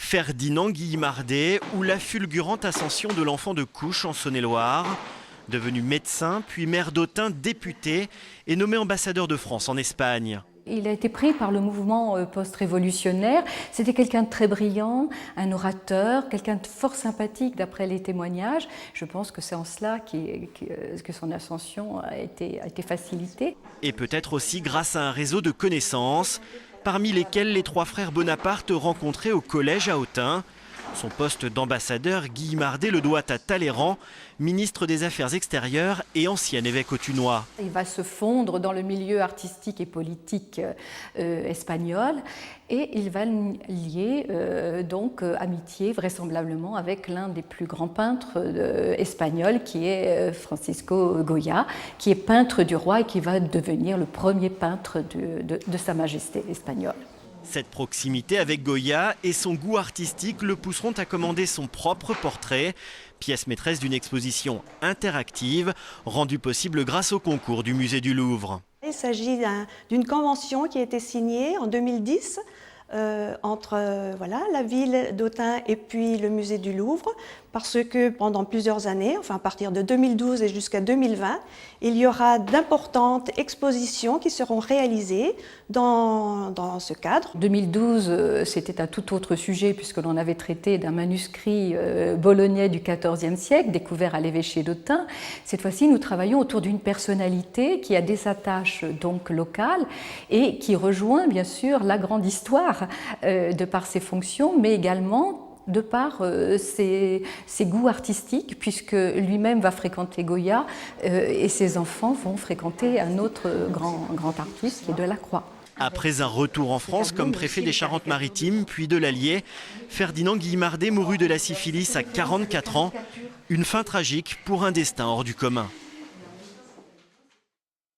Ferdinand Guillemardet ou la fulgurante ascension de l'enfant de Couche en Saône-et-Loire. Devenu médecin, puis maire d'Autun, député et nommé ambassadeur de France en Espagne. Il a été pris par le mouvement post-révolutionnaire. C'était quelqu'un de très brillant, un orateur, quelqu'un de fort sympathique d'après les témoignages. Je pense que c'est en cela que son ascension a été facilitée. Et peut-être aussi grâce à un réseau de connaissances, parmi lesquels les trois frères Bonaparte rencontrés au collège à Autun. Son poste d'ambassadeur, Guillemardet le doit à Talleyrand, ministre des Affaires extérieures et ancien évêque autunois. Il va se fondre dans le milieu artistique et politique espagnol et il va lier amitié vraisemblablement avec l'un des plus grands peintres espagnols qui est Francisco Goya, qui est peintre du roi et qui va devenir le premier peintre de Sa Majesté espagnole. Cette proximité avec Goya et son goût artistique le pousseront à commander son propre portrait, pièce maîtresse d'une exposition interactive rendue possible grâce au concours du musée du Louvre. Il s'agit d'une convention qui a été signée en 2010 entre la ville d'Autun et puis le musée du Louvre, parce que pendant plusieurs années, enfin à partir de 2012 et jusqu'à 2020, il y aura d'importantes expositions qui seront réalisées dans ce cadre. 2012, c'était un tout autre sujet puisque l'on avait traité d'un manuscrit bolognais du XIVe siècle, découvert à l'évêché d'Autun. Cette fois-ci, nous travaillons autour d'une personnalité qui a des attaches donc locales et qui rejoint bien sûr la grande histoire de par ses fonctions, mais également de par ses goûts artistiques, puisque lui-même va fréquenter Goya et ses enfants vont fréquenter un autre grand artiste qui est Delacroix. Après un retour en France comme préfet des Charentes-Maritimes, puis de l'Allier, Ferdinand Guillemardet mourut de la syphilis à 44 ans. Une fin tragique pour un destin hors du commun.